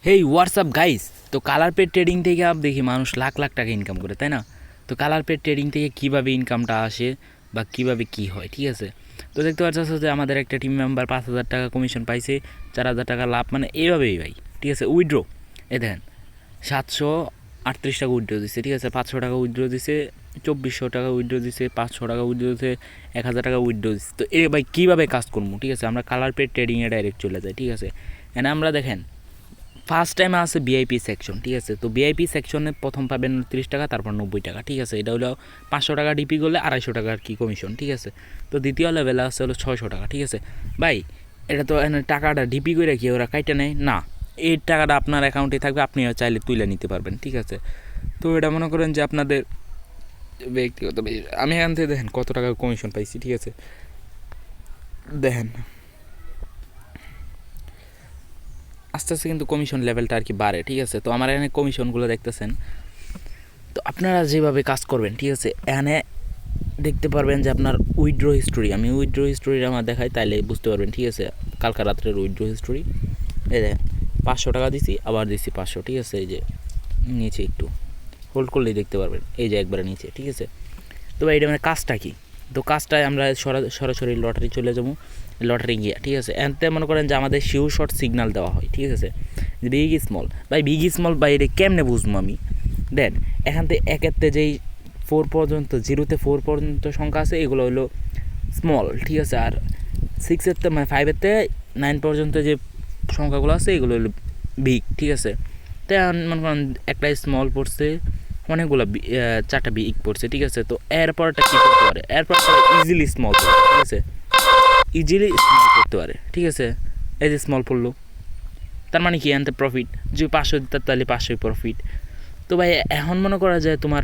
হেই WhatsApp guys. তো colour paid trading থেকে দেখি মানুষ লাখ লাখ টাকা ইনকাম করে, তাই না? তো কালার পেড ট্রেডিং থেকে কীভাবে ইনকামটা আসে বা কীভাবে কী হয়, ঠিক আছে? তো দেখতে পাচ্ছ যে আমাদের একটা টিম মেম্বার 5,000 টাকা কমিশন পাইছে, 4,000 টাকা লাভ, মানে এইভাবেই ভাই, ঠিক আছে? উইথড্র এ দেখেন 738 টাকা উইথড্র দিচ্ছে, ঠিক আছে? 500 টাকা উইথড্র দিছে, 2400 টাকা উইথড্র দিছে, 500 টাকা উইথড্র দিছে, 1,000 টাকা উইথড্র দিচ্ছে। তো এ ভাই কীভাবে কাজ করবো, ঠিক আছে? আমরা কালার পেড ট্রেডিংয়ে ডাইরেক্ট চলে যাই, ঠিক আছে? এখানে আমরা দেখেন ফার্স্ট টাইমে আছে ভিআইপি সেকশন, ঠিক আছে? তো ভিআইপি সেকশনে প্রথম পাবেন 30 টাকা, তারপর 90 টাকা, ঠিক আছে? এটা হলো 500 টাকা ডিপি করলে 250 টাকা আর কি কমিশন, ঠিক আছে? তো দ্বিতীয় লেভেলে আছে হলো 600 টাকা, ঠিক আছে? ভাই এটা তো টাকাটা ডিপি করে কি ওরা কাইটা নেয় না, এই টাকাটা আপনার অ্যাকাউন্টে থাকবে, আপনি চাইলে তুলে নিতে পারবেন, ঠিক আছে? তো এটা মনে করেন যে আপনাদের ব্যক্তিগত। আমি এখান থেকে দেখেন কত টাকা কমিশন পাইছি, ঠিক আছে? দেখেন আস্তে আস্তে কিন্তু কমিশন লেভেলটা আর কি বাড়ে, ঠিক আছে? তো আমার এখানে কমিশনগুলো দেখতেছেন। তো আপনারা যেভাবে কাজ করবেন, ঠিক আছে, এখানে দেখতে পারবেন যে আপনার উইথড্র হিস্টোরি, আমি উইথড্র হিস্টোরিটা আমার দেখাই, তাইলে বুঝতে পারবেন, ঠিক আছে? কালকা রাত্রের উইথড্র হিস্টোরি এই দেখেন, 500 টাকা দিছি, আবার দিছি 500, ঠিক আছে? এই যে নিচে একটু হোল্ড করলেই দেখতে পারবেন, এই যে একবারে নিচে, ঠিক আছে? তো ভাই এটা মানে কাজটা কি? তো কাজটায় আমরা সরাসরি লটারি চলে যাবো, লটারি গিয়ে, ঠিক আছে? এতে মনে করেন যে আমাদের শিউ শর্ট সিগনাল দেওয়া হয়, ঠিক আছে? বিগ স্মল ভাই, বিগ স্মল ভাই এটা কেমনে বুঝবো আমি? দেন এখান থেকে একেতে যেই 4 পর্যন্ত, 0 থেকে 4 পর্যন্ত সংখ্যা আছে, এগুলো হলো স্মল, ঠিক আছে? আর 6-এর মানে 5-এর 9 পর্যন্ত যে সংখ্যাগুলো আছে এগুলো হলো বিগ, ঠিক আছে? তো মনে করেন একটা স্মল পড়ছে, অনেকগুলো 4টা বিগ পড়ছে, ঠিক আছে? তো এরপরটা কী করতে পারে, এরপরটা ইজিলি স্মল পড়ে, ঠিক আছে? ইজিলি স্মল করতে পারে, ঠিক আছে? এই যে স্মল পড়লো, তার মানে কি আনতে প্রফিট, যে 500 দিতে তাহলে 500 প্রফিট। তো ভাই এখন মনে করা যায় তোমার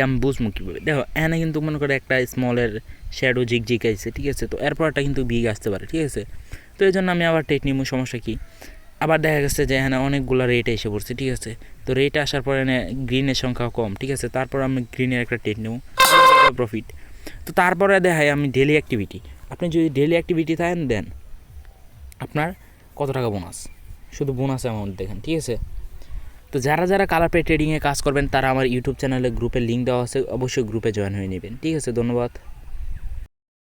আমি বুঝবো কীভাবে, দেখো এখানে কিন্তু মনে করে একটা স্মলের শ্যাডো ঝিকঝিক আসছে, ঠিক আছে? তো এরপরটা কিন্তু বিগ আসতে পারে, ঠিক আছে? তো এই জন্য আমি আবার টেক নিব, সমস্যা কি? আবার দেখা গেছে যে এখানে অনেকগুলো রেট এসে পড়ছে, ঠিক আছে? তো রেট আসার পরে গ্রিনের সংখ্যা কম, ঠিক আছে? তারপর আমি গ্রিনের একটা টেট নেব, প্রফিট। তো তারপরে দেখাই আমি ডেলি অ্যাক্টিভিটি। আপনি যদি ডেলি অ্যাক্টিভিটি থাকেন দেন আপনার কত টাকা বোনাস, শুধু বোনাস অ্যামাউন্ট দেখেন, ঠিক আছে? তো যারা যারা কালার পে ট্রেডিংয়ে কাজ করবেন তারা আমার ইউটিউব চ্যানেলে গ্রুপের লিঙ্ক দেওয়া আছে, অবশ্যই গ্রুপে জয়েন হয়ে নেবেন, ঠিক আছে? ধন্যবাদ।